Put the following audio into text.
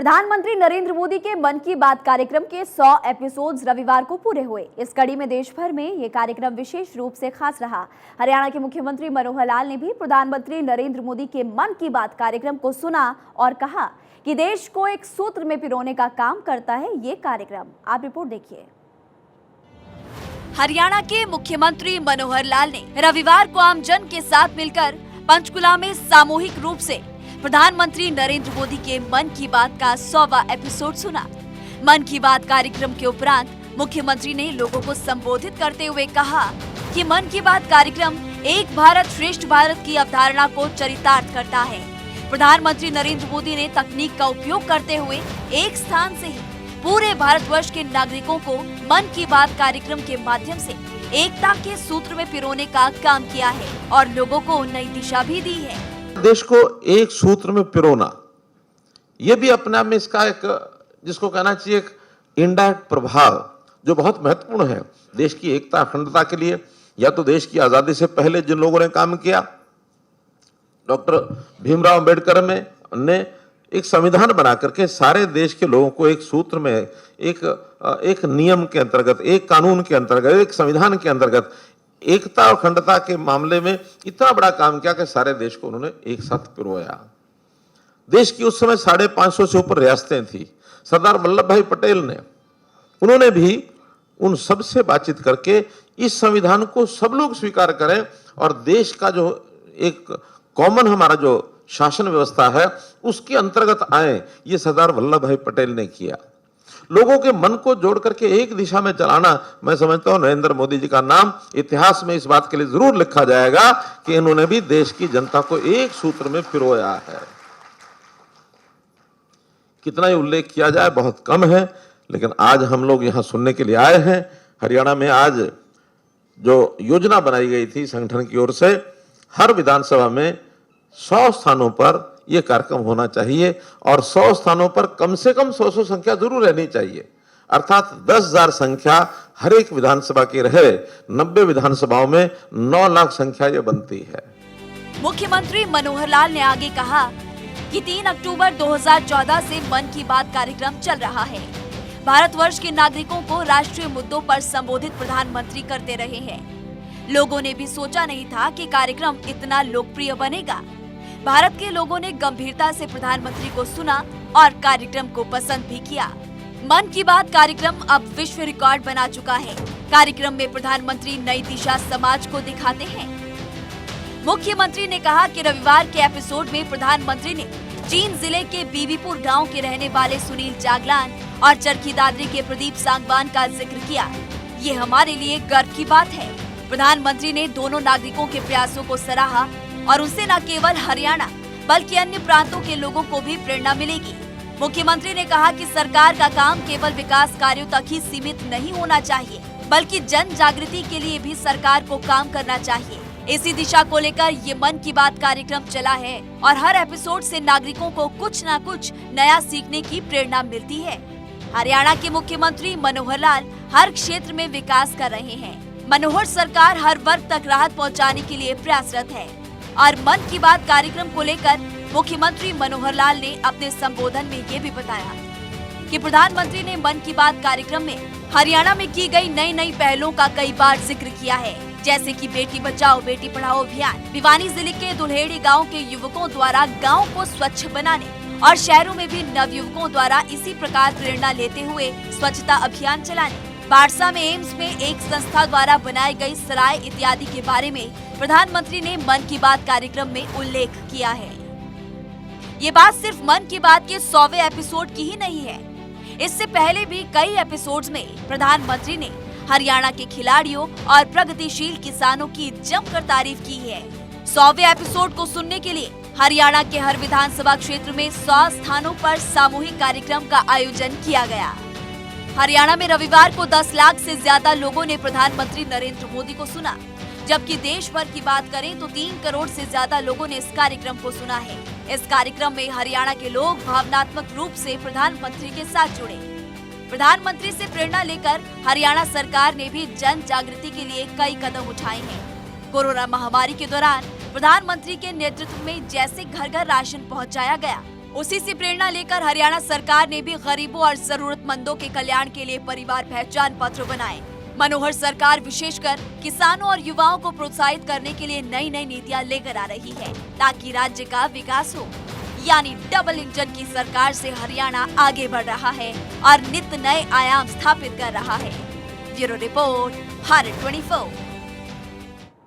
प्रधानमंत्री नरेंद्र मोदी के मन की बात कार्यक्रम के 100 एपिसोड्स रविवार को पूरे हुए। इस कड़ी में देश भर में ये कार्यक्रम विशेष रूप से खास रहा। हरियाणा के मुख्यमंत्री मनोहर लाल ने भी प्रधानमंत्री नरेंद्र मोदी के मन की बात कार्यक्रम को सुना और कहा कि देश को एक सूत्र में पिरोने का काम करता है ये कार्यक्रम। आप रिपोर्ट देखिए। हरियाणा के मुख्यमंत्री मनोहर लाल ने रविवार को आमजन के साथ मिलकर पंचकुला में सामूहिक रूप से प्रधानमंत्री नरेंद्र मोदी के मन की बात का 100वां एपिसोड सुना। मन की बात कार्यक्रम के उपरांत मुख्यमंत्री ने लोगों को संबोधित करते हुए कहा कि मन की बात कार्यक्रम एक भारत श्रेष्ठ भारत की अवधारणा को चरितार्थ करता है। प्रधानमंत्री नरेंद्र मोदी ने तकनीक का उपयोग करते हुए एक स्थान से ही पूरे भारतवर्ष के नागरिकों को मन की बात कार्यक्रम के माध्यम से एकता के सूत्र में पिरोने का काम किया है और लोगों को नई दिशा भी दी है। देश को एक सूत्र में पिरोना, ये भी अपने आप में इसका एक, जिसको कहना चाहिए, एक इनडायरेक्ट प्रभाव जो बहुत महत्वपूर्ण है देश की एकता अखंडता के लिए। या तो देश की आजादी से पहले जिन लोगों ने काम किया, डॉक्टर भीमराव अंबेडकर ने एक संविधान बना करके सारे देश के लोगों को एक सूत्र में, एक नियम के अंतर्गत, एक कानून के अंतर्गत, एक संविधान के अंतर्गत एकता और अखंडता के मामले में इतना बड़ा काम किया कि सारे देश को उन्होंने एक साथ पिरोया। देश की उस समय 550 से ऊपर रियासतें थी। सरदार वल्लभ भाई पटेल ने, उन्होंने भी उन सब से बातचीत करके इस संविधान को सब लोग स्वीकार करें और देश का जो एक कॉमन हमारा जो शासन व्यवस्था है उसके अंतर्गत आए, ये सरदार वल्लभ भाई पटेल ने किया। लोगों के मन को जोड़ करके एक दिशा में चलाना, मैं समझता हूं नरेंद्र मोदी जी का नाम इतिहास में इस बात के लिए जरूर लिखा जाएगा कि इन्होंने भी देश की जनता को एक सूत्र में पिरोया है। कितना ही उल्लेख किया जाए बहुत कम है, लेकिन आज हम लोग यहां सुनने के लिए आए हैं। हरियाणा में आज जो योजना बनाई गई थी संगठन की ओर से, हर विधानसभा में 100 स्थानों पर यह कार्यक्रम होना चाहिए और 100 स्थानों पर कम से कम 100 संख्या जरूर रहनी चाहिए, अर्थात 10,000 संख्या हर एक विधानसभा की रहे। 90 विधानसभाओं में 9 लाख संख्या ये बनती है। मुख्यमंत्री मनोहर लाल ने आगे कहा कि 3 अक्टूबर 2014 से मन की बात कार्यक्रम चल रहा है। भारतवर्ष के नागरिकों को राष्ट्रीय मुद्दों पर संबोधित प्रधानमंत्री करते रहे हैं। लोगों ने भी सोचा नहीं था कि कार्यक्रम इतना लोकप्रिय बनेगा। भारत के लोगों ने गंभीरता से प्रधानमंत्री को सुना और कार्यक्रम को पसंद भी किया। मन की बात कार्यक्रम अब विश्व रिकॉर्ड बना चुका है। कार्यक्रम में प्रधानमंत्री नई दिशा समाज को दिखाते हैं। मुख्यमंत्री ने कहा कि रविवार के एपिसोड में प्रधानमंत्री ने जींद जिले के बीबीपुर गांव के रहने वाले सुनील जागलान और चरखी दादरी के प्रदीप सांगवान का जिक्र किया। ये हमारे लिए गर्व की बात है। प्रधानमंत्री ने दोनों नागरिकों के प्रयासों को सराहा और उनसे न केवल हरियाणा बल्कि अन्य प्रांतों के लोगों को भी प्रेरणा मिलेगी। मुख्यमंत्री ने कहा कि सरकार का काम केवल विकास कार्यों तक ही सीमित नहीं होना चाहिए, बल्कि जन जागृति के लिए भी सरकार को काम करना चाहिए। इसी दिशा को लेकर ये मन की बात कार्यक्रम चला है और हर एपिसोड से नागरिकों को कुछ न कुछ नया सीखने की प्रेरणा मिलती है। हरियाणा के मुख्यमंत्री मनोहर लाल हर क्षेत्र में विकास कर रहे हैं। मनोहर सरकार हर वर्ग तक राहत पहुंचाने के लिए प्रयासरत है और मन की बात कार्यक्रम को लेकर मुख्यमंत्री मनोहर लाल ने अपने संबोधन में ये भी बताया कि प्रधानमंत्री ने मन की बात कार्यक्रम में हरियाणा में की गई नई पहलों का कई बार जिक्र किया है, जैसे कि बेटी बचाओ बेटी पढ़ाओ अभियान, भिवानी जिले के दुल्हेड़ी गांव के युवकों द्वारा गांव को स्वच्छ बनाने और शहरों में भी नवयुवकों द्वारा इसी प्रकार प्रेरणा लेते हुए स्वच्छता अभियान चलाने। बारसा में एम्स में एक संस्था द्वारा बनाई गई सराय इत्यादि के बारे में प्रधानमंत्री ने मन की बात कार्यक्रम में उल्लेख किया है। ये बात सिर्फ मन की बात के 100वें एपिसोड की ही नहीं है। इससे पहले भी कई एपिसोड्स में प्रधानमंत्री ने हरियाणा के खिलाड़ियों और प्रगतिशील किसानों की जमकर तारीफ की है। 100वें एपिसोड को सुनने के लिए हरियाणा के हर विधानसभा क्षेत्र में 100 स्थानों पर सामूहिक कार्यक्रम का आयोजन किया गया। हरियाणा में रविवार को 10 लाख से ज्यादा लोगों ने प्रधानमंत्री नरेंद्र मोदी को सुना, जबकि देश भर की बात करें तो 3 करोड़ से ज्यादा लोगों ने इस कार्यक्रम को सुना है। इस कार्यक्रम में हरियाणा के लोग भावनात्मक रूप से प्रधानमंत्री के साथ जुड़े। प्रधानमंत्री से प्रेरणा लेकर हरियाणा सरकार ने भी जन जागृति के लिए कई कदम उठाए हैं। कोरोना महामारी के दौरान प्रधानमंत्री के नेतृत्व में जैसे घर घर राशन पहुंचाया गया, उसी से प्रेरणा लेकर हरियाणा सरकार ने भी गरीबों और जरूरतमंदों के कल्याण के लिए परिवार पहचान पत्र बनाए। मनोहर सरकार विशेषकर किसानों और युवाओं को प्रोत्साहित करने के लिए नई नई नीतियां लेकर आ रही है ताकि राज्य का विकास हो। यानी डबल इंजन की सरकार से हरियाणा आगे बढ़ रहा है और नित्य नए आयाम स्थापित कर रहा है। Bureau report, Bharat 24।